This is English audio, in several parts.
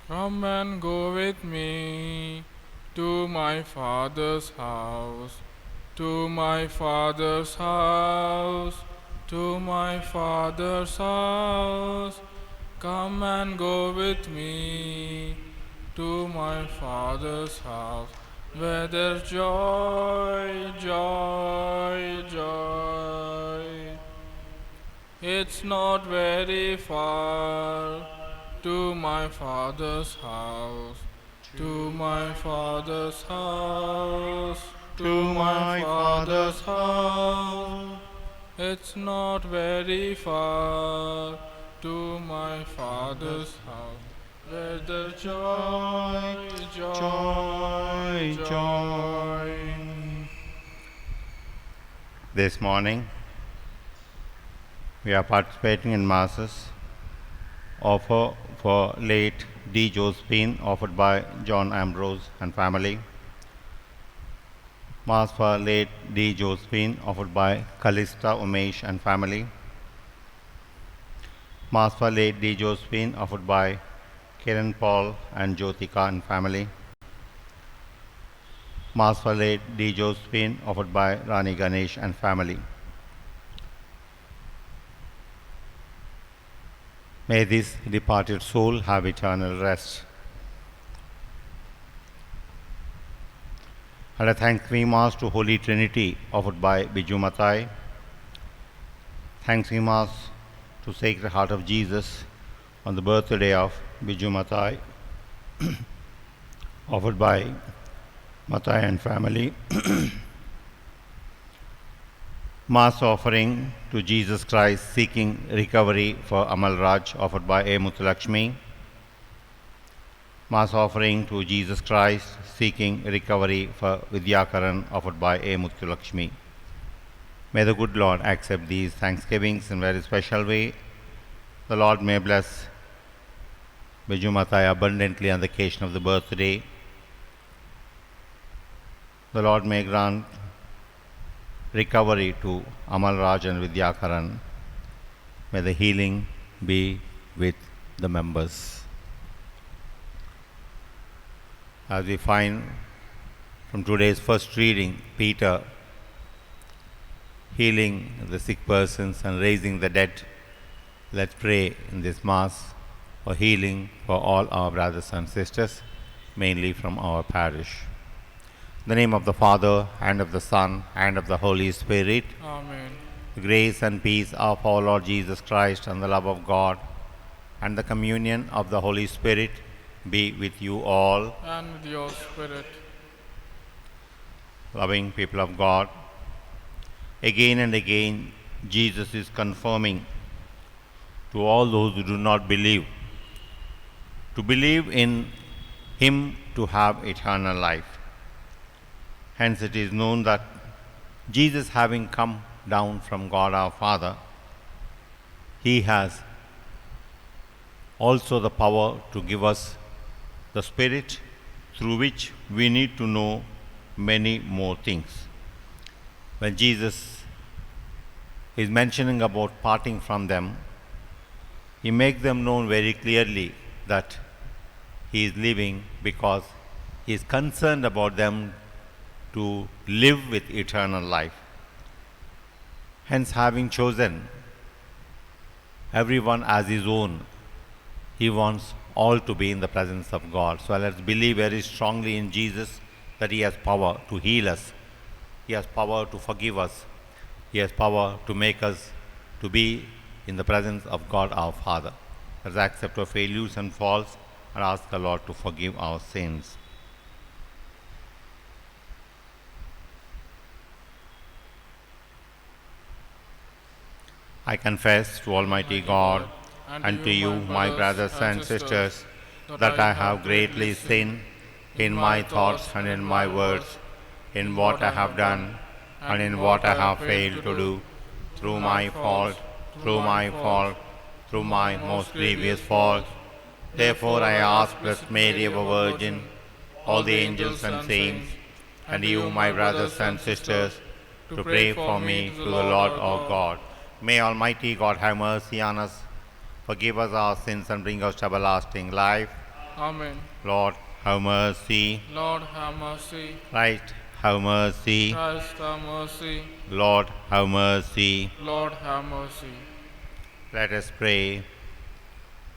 Come and go with me to my Father's house, to my Father's house, to my Father's house. Come and go with me to my Father's house, where there's joy, joy, joy. It's not very far to my Father's house, to my Father's house, to my Father's house. It's not very far to my Father's house, where the joy, joy, joy. This morning, we are participating in masses offer for late D. Josephine, offered by John Ambrose and family. Mass for late D. Josephine, offered by Callista Umesh and family. Mass for late D. Josephine, offered by Kiran Paul and Jyotika and family. Mass for late D. Josephine, offered by Rani Ganesh and family. May this departed soul have eternal rest. And a Thanksgiving Mass to Holy Trinity, offered by Biju Matai. Thanksgiving Mass to Sacred Heart of Jesus on the birthday of Biju Matai, offered by Matai and family. Mass offering to Jesus Christ seeking recovery for Amal Raj, offered by A. Muthulakshmi. Mass offering to Jesus Christ seeking recovery for Vidyakaran, offered by A. Muthulakshmi. May the good Lord accept these thanksgivings in a very special way. The Lord may bless Biju Matai abundantly on the occasion of the birthday. The Lord may grant recovery to Amal Raj and Vidyakaran. May the healing be with the members. As we find from today's first reading, Peter healing the sick persons and raising the dead, let's pray in this Mass for healing for all our brothers and sisters, mainly from our parish. In the name of the Father, and of the Son, and of the Holy Spirit. Amen. The grace and peace of our Lord Jesus Christ and the love of God and the communion of the Holy Spirit be with you all. And with your spirit. Loving people of God, again and again Jesus is confirming to all those who do not believe to believe in Him to have eternal life. Hence it is known that Jesus, having come down from God our Father, He has also the power to give us the Spirit through which we need to know many more things. When Jesus is mentioning about parting from them, He makes them known very clearly that He is leaving because He is concerned about them to live with eternal life. Hence, having chosen everyone as His own, He wants all to be in the presence of God. So let's believe very strongly in Jesus that He has power to heal us. He has power to forgive us. He has power to make us to be in the presence of God our Father. Let's accept our failures and faults and ask the Lord to forgive our sins. I confess to Almighty God and to you, my brothers and sisters, that I have greatly sinned in my thoughts and in my words, in what I have done and in what I have failed to do, through my fault, through my fault, through my most grievous fault. Therefore I ask Blessed Mary, our Virgin, all the angels and saints, and you, my brothers and sisters, to pray for me to the Lord our God. May Almighty God have mercy on us, forgive us our sins, and bring us to everlasting life. Amen. Lord, have mercy. Lord, have mercy. Christ, have mercy. Christ, have mercy. Lord, have mercy. Lord, have mercy. Let us pray.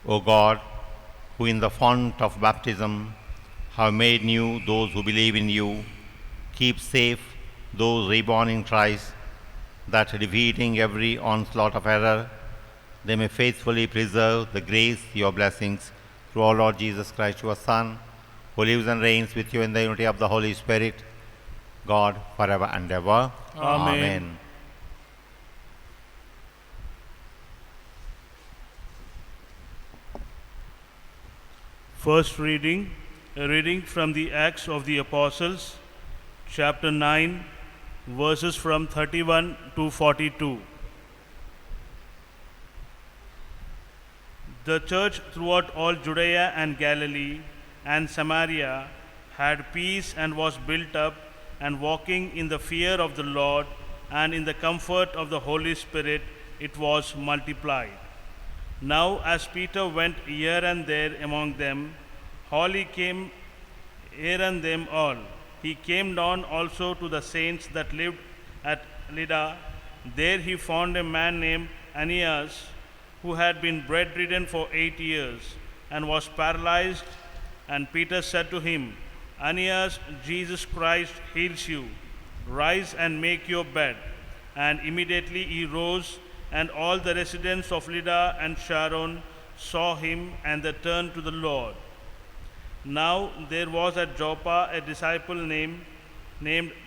O God, who in the font of baptism have made new those who believe in you, keep safe those reborn in Christ, that defeating every onslaught of error, they may faithfully preserve the grace, your blessings, through our Lord Jesus Christ, your Son, who lives and reigns with you in the unity of the Holy Spirit, God, forever and ever. Amen. First reading, a reading from the Acts of the Apostles, chapter 9, verses from 31 to 42. The church throughout all Judea and Galilee and Samaria had peace and was built up, and walking in the fear of the Lord and in the comfort of the Holy Spirit, it was multiplied. Now, as Peter went here and there among them, Holly came here and them all. He came down also to the saints that lived at Lydda. There he found a man named Aeneas, who had been bedridden for 8 years, and was paralyzed. And Peter said to him, Aeneas, Jesus Christ heals you. Rise and make your bed. And immediately he rose, and all the residents of Lydda and Sharon saw him, and they turned to the Lord. Now there was at Joppa a disciple named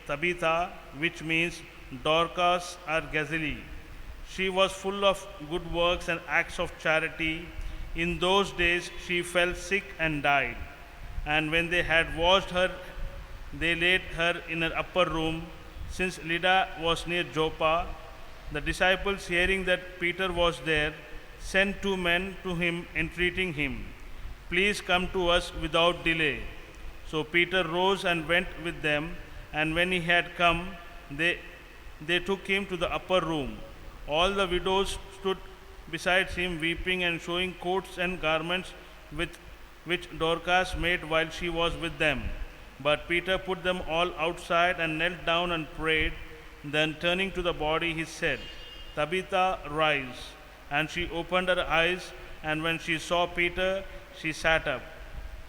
Tabitha, which means Dorcas or Gazelle. She was full of good works and acts of charity. In those days she fell sick and died. And when they had washed her, they laid her in an upper room. Since Lydda was near Joppa, the disciples, hearing that Peter was there, sent 2 men to him, entreating him, Please come to us without delay. So Peter rose and went with them, and when he had come, they took him to the upper room. All the widows stood beside him, weeping and showing coats and garments which Dorcas made while she was with them. But Peter put them all outside and knelt down and prayed. Then turning to the body, he said, Tabitha, rise. And she opened her eyes, and when she saw Peter, she sat up.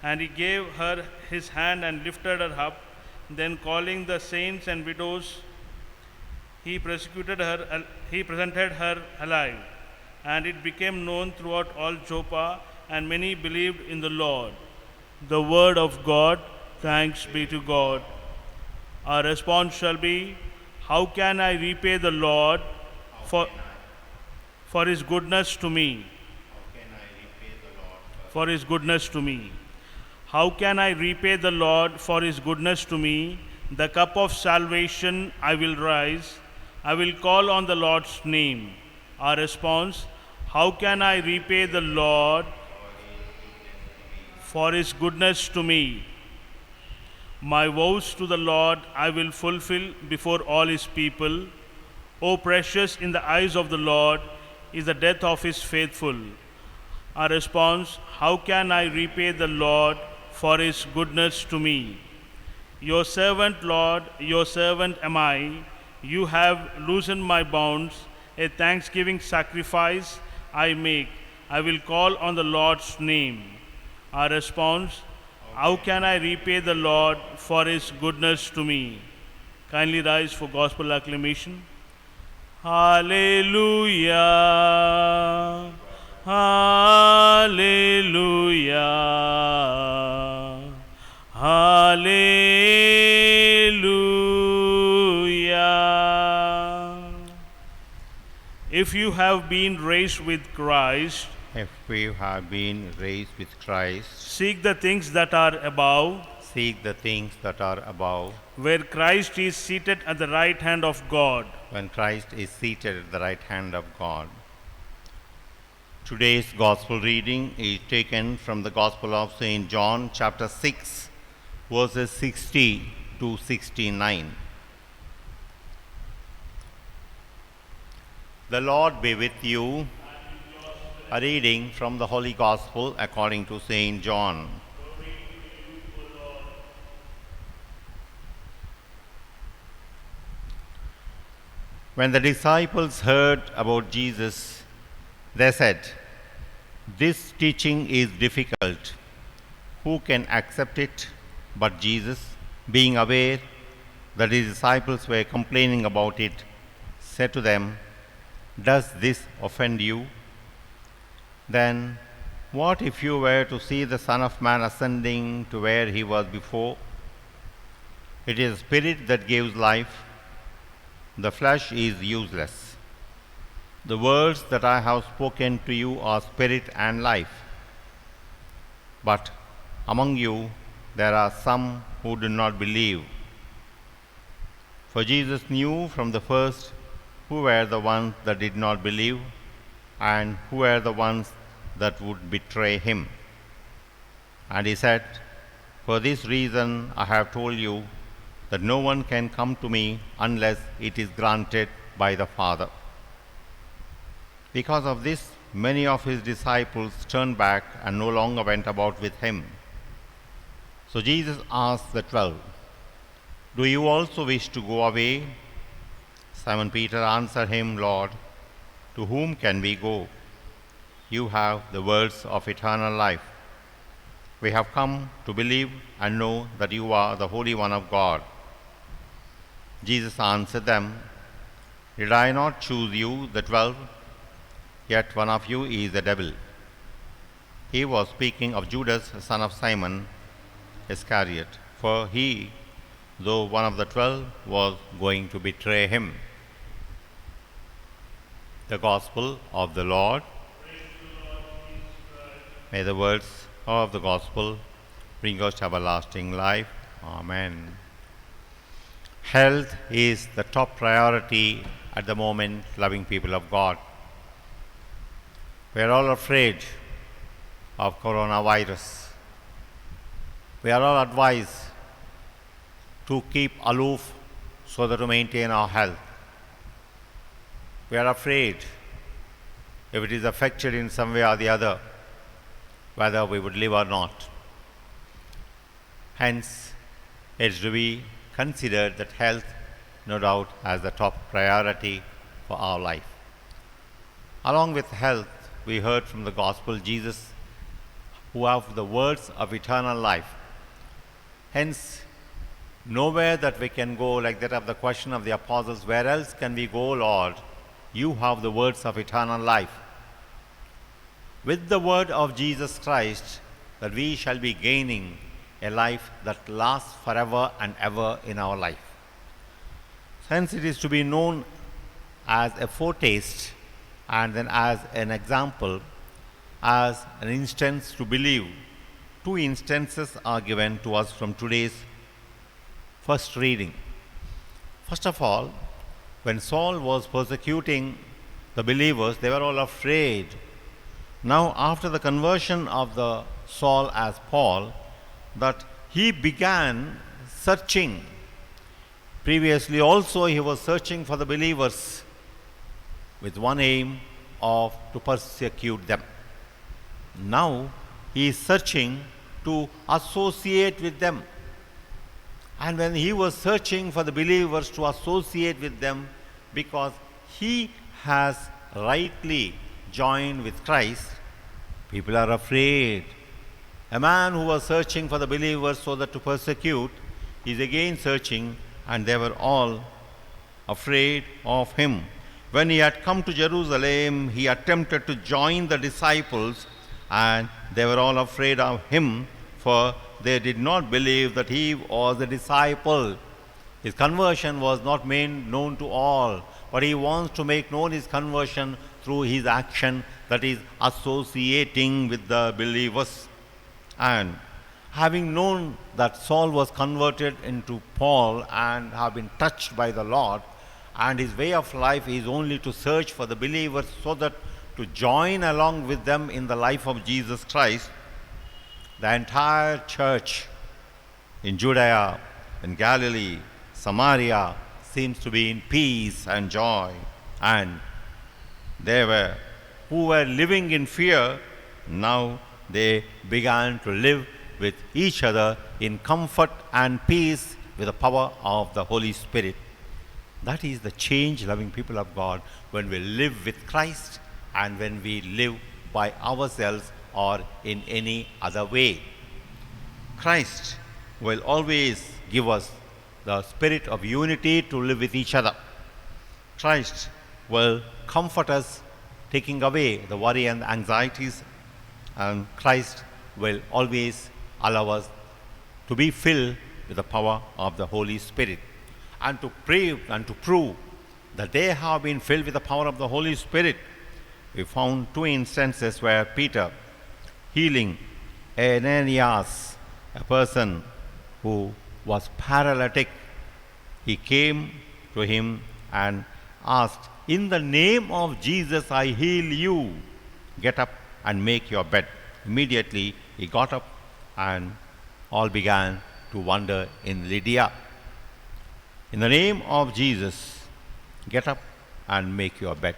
And he gave her his hand and lifted her up. Then calling the saints and widows, he presented her alive. And it became known throughout all Joppa, and many believed in the Lord. The word of God. Thanks be to God. Our response shall be, How can I repay the Lord for his goodness to me? For his goodness to me. How can I repay the Lord for his goodness to me? The cup of salvation I will rise. I will call on the Lord's name. Our response, How can I repay the Lord for his goodness to me? My vows to the Lord I will fulfill before all his people. O precious in the eyes of the Lord is the death of his faithful. Our response, How can I repay the Lord for his goodness to me? Your servant, Lord, your servant am I. You have loosened my bonds. A thanksgiving sacrifice I make. I will call on the Lord's name. Our response, How can I repay the Lord for his goodness to me? Kindly rise for gospel acclamation. Hallelujah. Hallelujah. Hallelujah. If you have been raised with Christ, If we have been raised with Christ, seek the things that are above, seek the things that are above, where Christ is seated at the right hand of God. when Christ is seated at the right hand of God. Today's gospel reading is taken from the Gospel of St. John, chapter 6, verses 60 to 69. The Lord be with you. A reading from the Holy Gospel according to St. John. When the disciples heard about Jesus, they said, "This teaching is difficult. Who can accept it?" But Jesus, being aware that his disciples were complaining about it, said to them, "Does this offend you? Then what if you were to see the Son of Man ascending to where he was before? It is the Spirit that gives life. The flesh is useless. The words that I have spoken to you are spirit and life. But among you there are some who do not believe." For Jesus knew from the first who were the ones that did not believe and who were the ones that would betray him. And he said, "For this reason I have told you that no one can come to me unless it is granted by the Father." Because of this, many of his disciples turned back and no longer went about with him. So Jesus asked the 12, "Do you also wish to go away?" Simon Peter answered him, "Lord, to whom can we go? You have the words of eternal life. We have come to believe and know that you are the Holy One of God." Jesus answered them, "Did I not choose you, the 12? Yet one of you is the devil." He was speaking of Judas, son of Simon Iscariot, for he, though one of the 12, was going to betray him. The Gospel of the Lord. May the words of the Gospel bring us to everlasting life. Amen. Health is the top priority at the moment, loving people of God. We are all afraid of coronavirus. We are all advised to keep aloof so that to maintain our health. We are afraid if it is affected in some way or the other, whether we would live or not. Hence, it is to be considered that health, no doubt, has the top priority for our life. Along with health, we heard from the Gospel Jesus, who have the words of eternal life. Hence, nowhere that we can go, like that of the question of the apostles, "Where else can we go, Lord? You have the words of eternal life." With the word of Jesus Christ, that we shall be gaining a life that lasts forever and ever in our life. Hence, it is to be known as a foretaste and then as an example, as an instance to believe. Two instances are given to us from today's first reading. First of all, when Saul was persecuting the believers, they were all afraid. Now, after the conversion of the Saul as Paul, that he began searching. Previously also he was searching for the believers with one aim of to persecute them. Now he is searching to associate with them. And when he was searching for the believers to associate with them, because he has rightly joined with Christ, people are afraid. A man who was searching for the believers so that to persecute is again searching, and they were all afraid of him. When he had come to Jerusalem, he attempted to join the disciples, and they were all afraid of him, for they did not believe that he was a disciple. His conversion was not made known to all, but he wants to make known his conversion through his action, that is, associating with the believers. And having known that Saul was converted into Paul and have been touched by the Lord, and his way of life is only to search for the believers so that to join along with them in the life of Jesus Christ, the entire church in Judea, in Galilee, Samaria seems to be in peace and joy. And they were, who were living in fear, now they began to live with each other in comfort and peace with the power of the Holy Spirit. That is the change, loving people of God, when we live with Christ and when we live by ourselves or in any other way. Christ will always give us the spirit of unity to live with each other. Christ will comfort us, taking away the worry and anxieties, and Christ will always allow us to be filled with the power of the Holy Spirit. And to pray and to prove that they have been filled with the power of the Holy Spirit, we found two instances where Peter healing Ananias, a person who was paralytic. He came to him and asked, "In the name of Jesus, I heal you. Get up and make your bed." Immediately he got up and all began to wonder in Lydia. In the name of Jesus, get up and make your bed.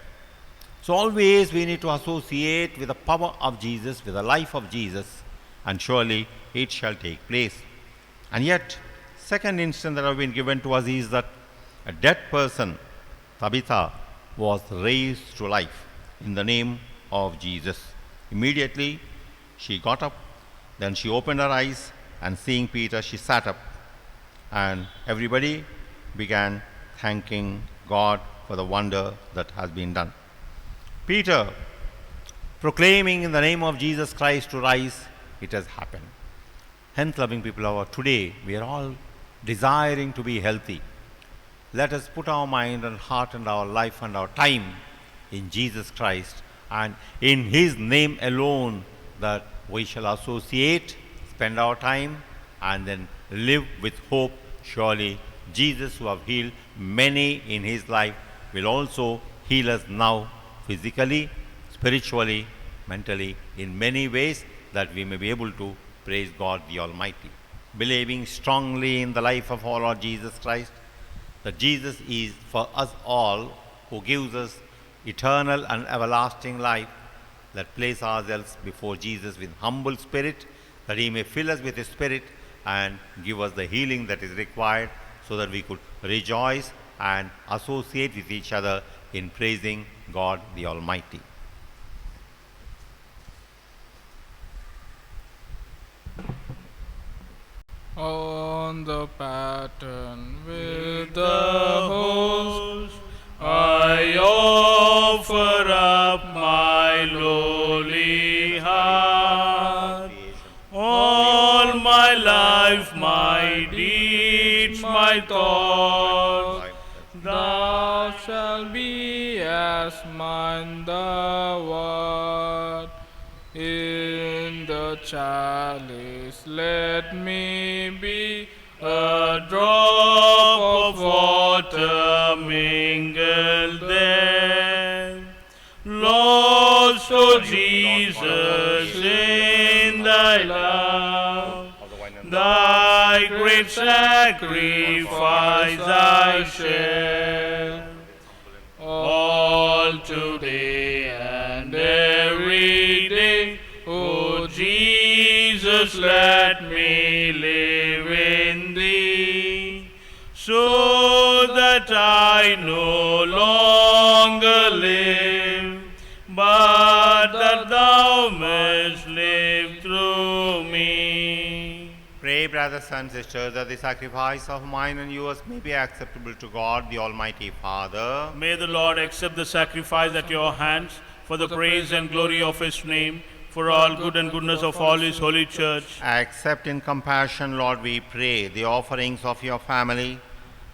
So always we need to associate with the power of Jesus, with the life of Jesus, and surely it shall take place. And yet, second instance that have been given to us is that a dead person, Tabitha, was raised to life in the name of Jesus. Immediately she got up, then she opened her eyes, and seeing Peter, she sat up, and everybody began thanking God for the wonder that has been done. Peter, proclaiming in the name of Jesus Christ to rise, it has happened. Hence, loving people of God, today we are all desiring to be healthy. Let us put our mind and heart and our life and our time in Jesus Christ, and in His name alone that we shall associate, spend our time, and then live with hope. Surely Jesus, who have healed many in His life, will also heal us now, physically, spiritually, mentally, in many ways, that we may be able to praise God the Almighty. Believing strongly in the life of our Lord Jesus Christ, that Jesus is for us all who gives us eternal and everlasting life, let place ourselves before Jesus with humble spirit, that He may fill us with His Spirit and give us the healing that is required, so that we could rejoice and associate with each other in praising God the Almighty. On the pattern with the host, I offer up my lowly heart. All my life, my deeds, my thoughts, thou shalt be as mine thou art. In the chalice let me be a drop of water mingled there. Lord, so Jesus, in thy love, thy great sacrifice I share. All today and every day, O Jesus, let me live in thee, so that I no longer live, but that thou mayest live through me. Pray, brothers and sisters, that the sacrifice of mine and yours may be acceptable to God, the Almighty Father. May the Lord accept the sacrifice at your hands for the praise and glory of His name, for all good and goodness of all His holy church. Accept in compassion, Lord, we pray, the offerings of your family,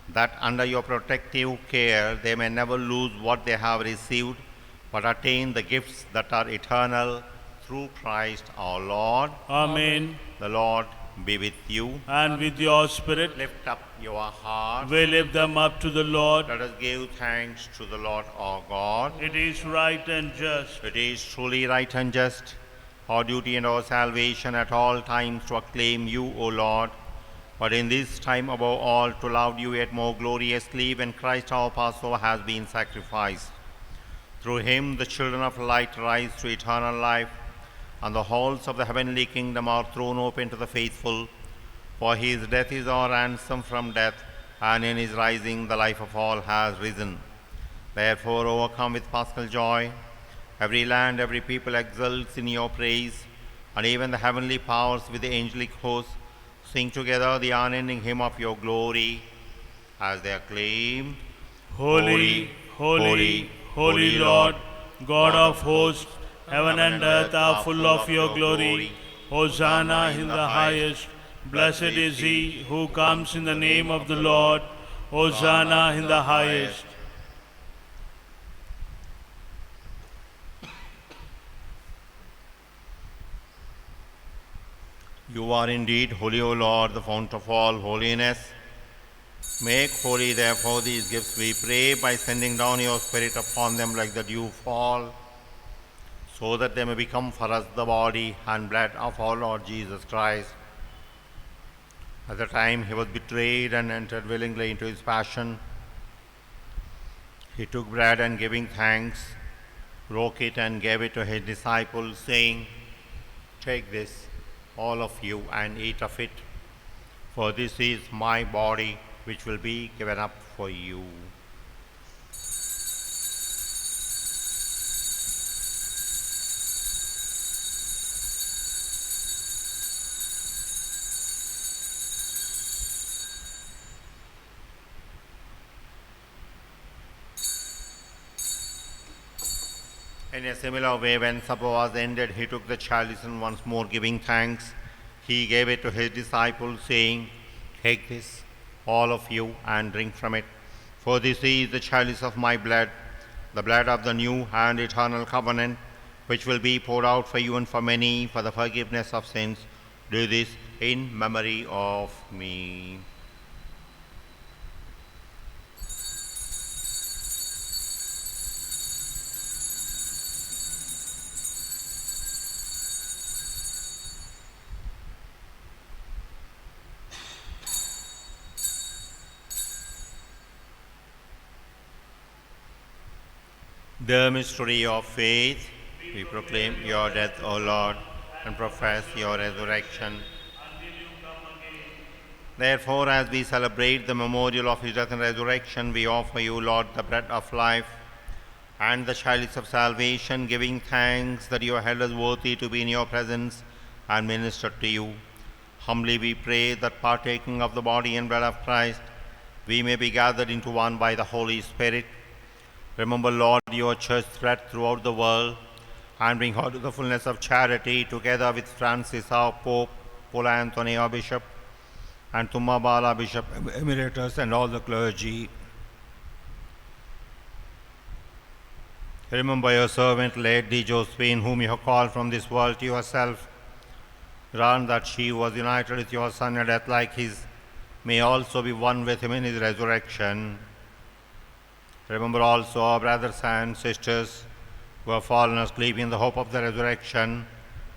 that under your protective care they may never lose what they have received, but attain the gifts that are eternal through Christ our Lord. Amen. The Lord be with you. And with your spirit, Lift up your hearts. we lift them up to the Lord. Let us give thanks to the Lord our God. It is right and just. It is truly right and just, our duty and our salvation at all times to acclaim you, O Lord, but in this time above all to love you yet more gloriously when Christ our Passover has been sacrificed. Through him the children of light rise to eternal life, and the halls of the heavenly kingdom are thrown open to the faithful. For his death is our ransom from death, and in his rising the life of all has risen. Therefore, overcome with paschal joy, every land, every people exults in your praise, and even the heavenly powers with the angelic host sing together the unending hymn of your glory as they acclaim, Holy, holy, holy Lord, God of hosts, heaven and earth are full of your glory. Hosanna in the highest. Blessed is he who comes in the name of the Lord. Hosanna in the highest. You are indeed holy, O Lord, the fount of all holiness. Make holy, therefore, these gifts, we pray, by sending down your Spirit upon them like the dew fall, so that they may become for us the body and blood of our Lord Jesus Christ. At the time he was betrayed and entered willingly into his passion, he took bread and giving thanks, broke it and gave it to his disciples, saying, "Take this, all of you, and eat of it, for this is my body, which will be given up for you." In a similar way, when supper was ended, he took the chalice and once more giving thanks, he gave it to his disciples, saying, "Take this, all of you, and drink from it. For this is the chalice of my blood, the blood of the new and eternal covenant, which will be poured out for you and for many for the forgiveness of sins. Do this in memory of me." The mystery of faith. We proclaim your death, O Lord, and profess your resurrection. Therefore, as we celebrate the memorial of his death and resurrection, we offer you, Lord, the bread of life and the chalice of salvation, giving thanks that you have held us worthy to be in your presence and ministered to you. Humbly we pray that, partaking of the body and blood of Christ, we may be gathered into one by the Holy Spirit. Remember, Lord, your church spread throughout the world, and bring her to the fullness of charity, together with Francis our Pope, Paul Anthony our Bishop, and Tumabala Bishop Emeritus, and all the clergy. Remember your servant, Lady Josephine, whom you have called from this world to yourself. Grant that she who was united with your Son in a death like his may also be one with him in his resurrection. Remember also our brothers and sisters who have fallen asleep in the hope of the resurrection,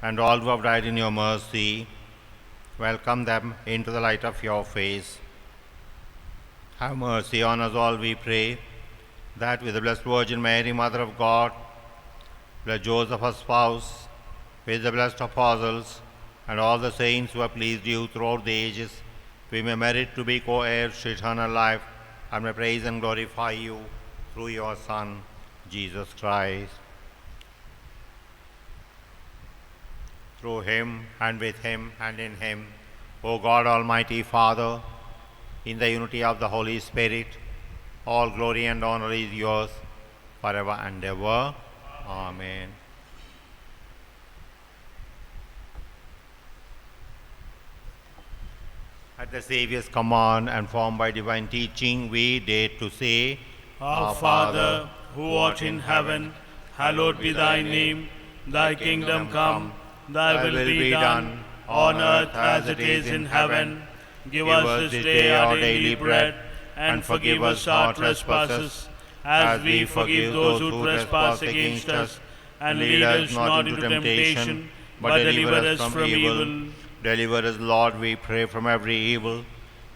and all who have died in your mercy. Welcome them into the light of your face. Have mercy on us all, we pray, that with the Blessed Virgin Mary, Mother of God, blessed Joseph, her spouse, with the blessed apostles, and all the saints who have pleased you throughout the ages, we may merit to be co-heirs to eternal life, and may praise and glorify you through your Son, Jesus Christ. Through him, and with him, and in him, O God, Almighty Father, in the unity of the Holy Spirit, all glory and honor is yours forever and ever. Amen. At the Saviour's command and formed by divine teaching, we dare to say, Our Father, who art in heaven, hallowed be thy name. Thy kingdom come, thy will be done, on earth as it is in heaven. Give us this day our daily bread, and forgive us our trespasses, as we forgive those who trespass against us. And lead us not into temptation, but deliver us from evil. Deliver us, Lord, we pray, from every evil.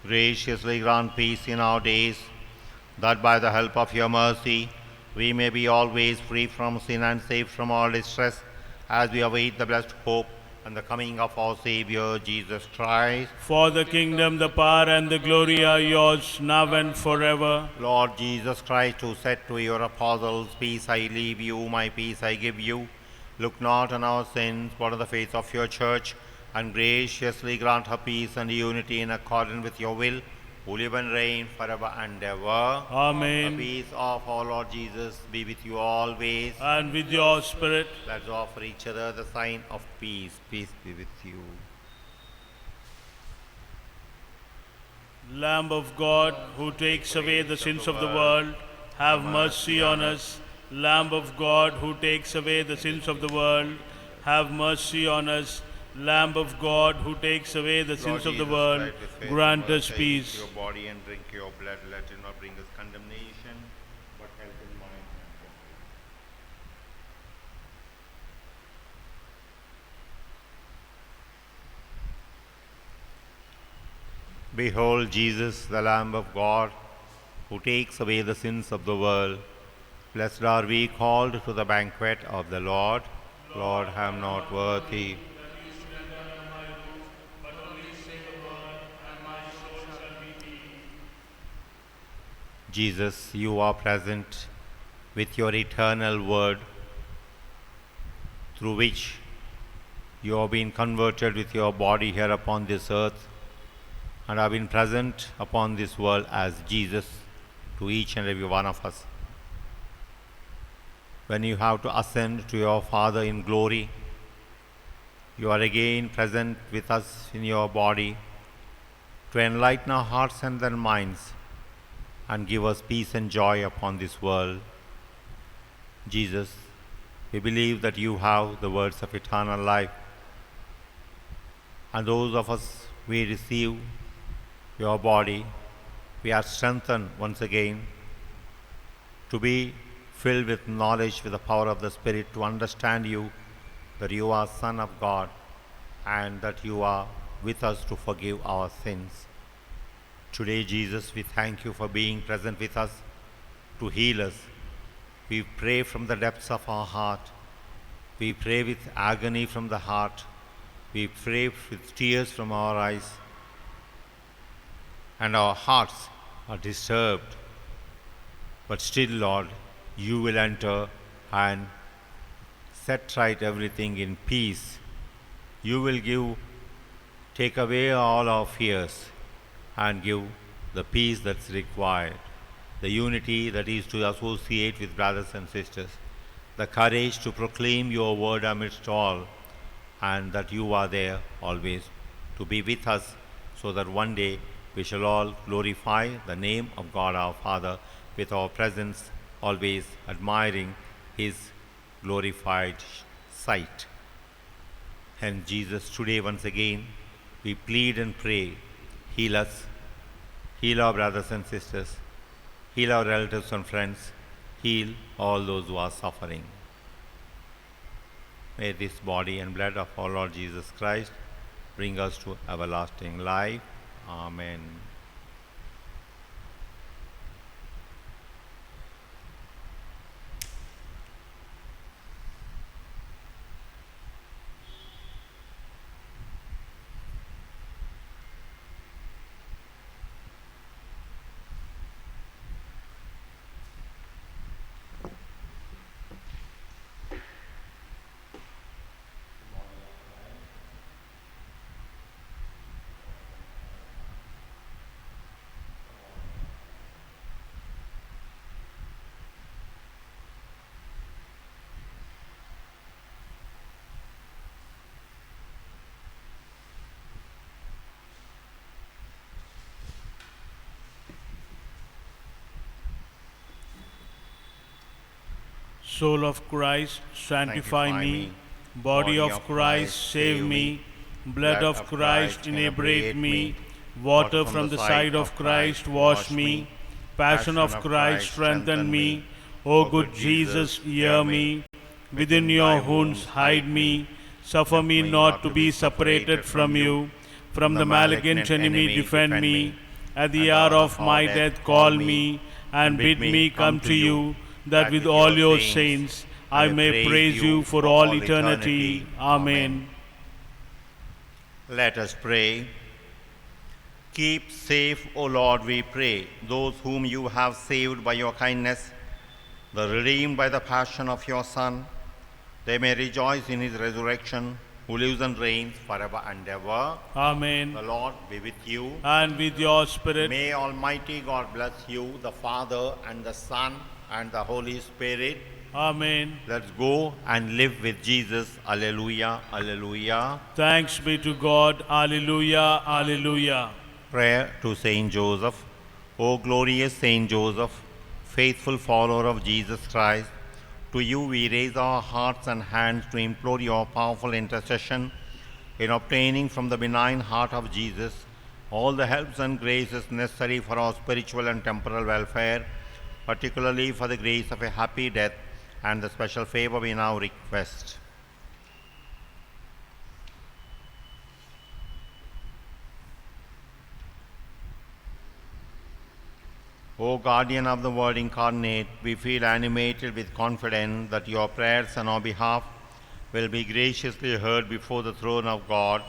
Graciously grant peace in our days, that by the help of your mercy we may be always free from sin and safe from all distress, as we await the blessed hope and the coming of our Savior Jesus Christ. For the kingdom, the power, and the glory are yours, now and forever. Lord Jesus Christ, who said to your apostles, "Peace I leave you, my peace I give you," look not on our sins, but on the faith of your church, and graciously grant her peace and unity in accordance with your will, who live and reign forever and ever. Amen. The peace of our Lord Jesus be with you always. And with your spirit. Let's offer each other the sign of peace. Peace be with you. Lamb of God, who takes away the sins of the world, have mercy on us. Lamb of God, who takes away the sins of the world, have mercy on us. Lamb of God, who takes away the sins of the world, grant us peace. Your body and drink your blood, let it not bring us condemnation, but help in mind. Behold Jesus, the Lamb of God, who takes away the sins of the world. Blessed are we called to the banquet of the Lord. Lord, I am not worthy. Jesus, you are present with your eternal word, through which you have been converted with your body here upon this earth, and have been present upon this world as Jesus to each and every one of us. When you have to ascend to your Father in glory, you are again present with us in your body to enlighten our hearts and their minds and give us peace and joy upon this world. Jesus, we believe that you have the words of eternal life, and those of us we receive your body, we are strengthened once again to be filled with knowledge, with the power of the Spirit, to understand you, that you are Son of God, and that you are with us to forgive our sins. Today, Jesus, we thank you for being present with us to heal us. We pray from the depths of our heart. We pray with agony from the heart. We pray with tears from our eyes. And our hearts are disturbed. But still, Lord, you will enter and set right everything in peace. You will take away all our fears and give the peace that's required, the unity that is to associate with brothers and sisters, the courage to proclaim your word amidst all, and that you are there always to be with us, so that one day we shall all glorify the name of God our Father with our presence, always admiring his glorified sight. And Jesus, today once again we plead and pray, heal us, heal our brothers and sisters, heal our relatives and friends, heal all those who are suffering. May this body and blood of our Lord Jesus Christ bring us to everlasting life. Amen. Soul of Christ, sanctify me. Body of Christ, save me. Blood of Christ, inebriate me. Water from the side of Christ, wash me. Passion of Christ, strengthen me. O good Jesus, hear me. Within your wounds, hide me. Suffer me not to be separated from you. From the malignant enemy, defend me. At the hour of my death, call me, and bid me come to you, that with all your saints I may praise you for all eternity. Amen. Let us pray. Keep safe, O Lord, we pray, those whom you have saved by your kindness, the redeemed by the passion of your Son. They may rejoice in his resurrection, who lives and reigns forever and ever. Amen. The Lord be with you. And with your spirit. May Almighty God bless you, the Father and the Son and the Holy Spirit. Amen. Let's go and live with Jesus. Alleluia, alleluia. Thanks be to God. Alleluia, alleluia. Prayer to Saint Joseph. O glorious Saint Joseph, faithful follower of Jesus Christ, to you we raise our hearts and hands to implore your powerful intercession in obtaining from the benign heart of Jesus all the helps and graces necessary for our spiritual and temporal welfare, particularly for the grace of a happy death and the special favor we now request. O guardian of the Word incarnate, we feel animated with confidence that your prayers on our behalf will be graciously heard before the throne of God.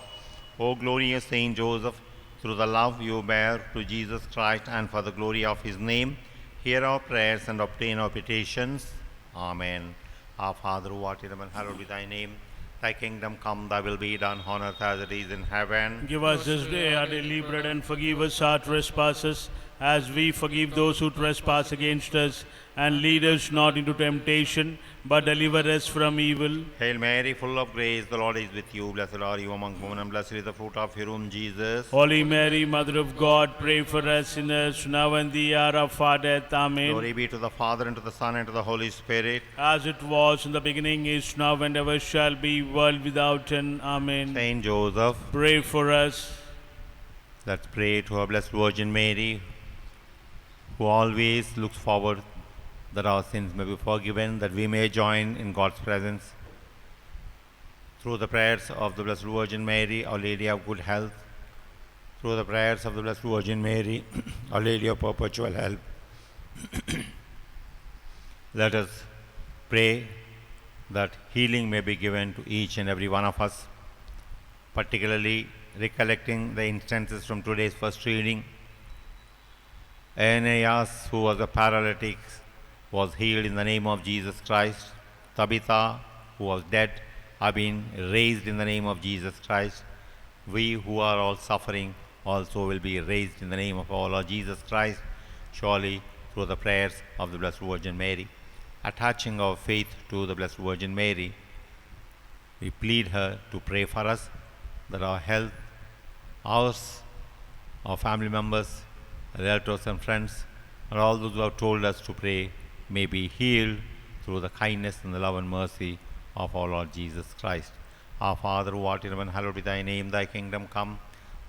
O glorious Saint Joseph, through the love you bear to Jesus Christ and for the glory of his name, hear our prayers and obtain our petitions. Amen. Our Father who art in heaven, hallowed be thy name. Thy kingdom come, thy will be done on earth as it is in heaven. Give us this day our daily bread, and forgive us our trespasses, as we forgive those who trespass against us. And lead us not into temptation, but deliver us from evil. Hail Mary, full of grace, the Lord is with you. Blessed are you among women, and blessed is the fruit of your womb, Jesus. Holy Mary, Mother of God, pray for us sinners, now and the hour of our death. Amen. Glory be to the Father, and to the Son, and to the Holy Spirit. As it was in the beginning, is now, and ever shall be, world without end. Amen. Saint Joseph, Pray for us. let's pray to our Blessed Virgin Mary, who always looks forward that our sins may be forgiven, that we may join in God's presence. Through the prayers of the Blessed Virgin Mary, Our Lady of Good Health, through the prayers of the Blessed Virgin Mary, Our Lady of Perpetual Help, let us pray that healing may be given to each and every one of us, particularly recollecting the instances from today's first reading. Aeneas, who was a paralytic, was healed in the name of Jesus Christ. Tabitha, who was dead, have been raised in the name of Jesus Christ. We who are all suffering also will be raised in the name of our Lord Jesus Christ, surely through the prayers of the Blessed Virgin Mary. Attaching our faith to the Blessed Virgin Mary, we plead her to pray for us, that our health, ours, our family members, relatives and friends, and all those who have told us to pray, may be healed through the kindness and the love and mercy of our Lord Jesus Christ. Our Father who art in heaven, hallowed be thy name. Thy kingdom come,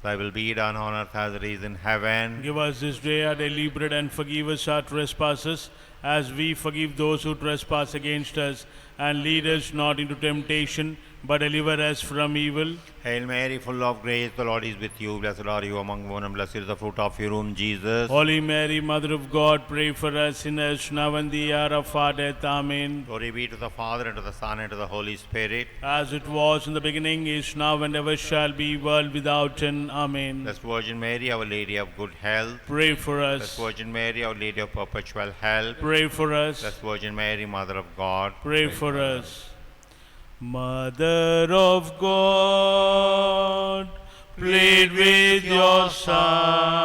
thy will be done on earth as it is in heaven. Give us this day our daily bread, and forgive us our trespasses, as we forgive those who trespass against us. And lead us not into temptation, but deliver us from evil. Hail Mary, full of grace, the Lord is with you. Blessed are you among women, and blessed is the fruit of your womb, Jesus. Holy Mary, Mother of God, pray for us sinners, now and the hour of our death. Amen. Glory be to the Father, and to the Son, and to the Holy Spirit. As it was in the beginning, is now, and ever shall be, world without end. Amen. Blessed Virgin Mary, Our Lady of Good Health. Pray for Blessed us. Virgin Mary, Our Lady of Perpetual Help. Pray for us. Blessed Virgin Mary, Mother of God. Pray for us. Mother of God, plead with your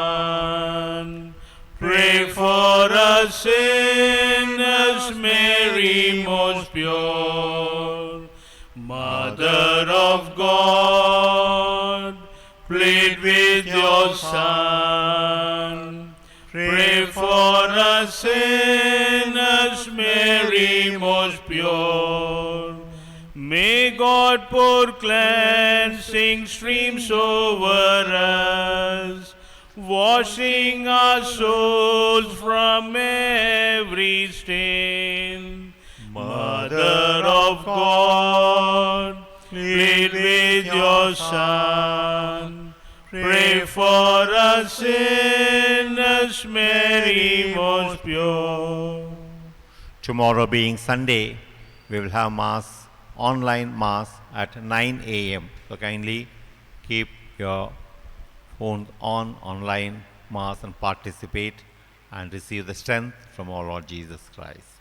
Son. Pray for us sinners, Mary most pure. Mother of God, plead with your Son. Pray for us sinners, Mary most pure. May God pour cleansing streams over us, washing our souls from every stain. Mother of God, plead with your Son. Pray for us sinners, Mary most pure. Tomorrow being Sunday, we will have Mass, online Mass at 9 a.m. So kindly keep your phone on online Mass and participate and receive the strength from our Lord Jesus Christ.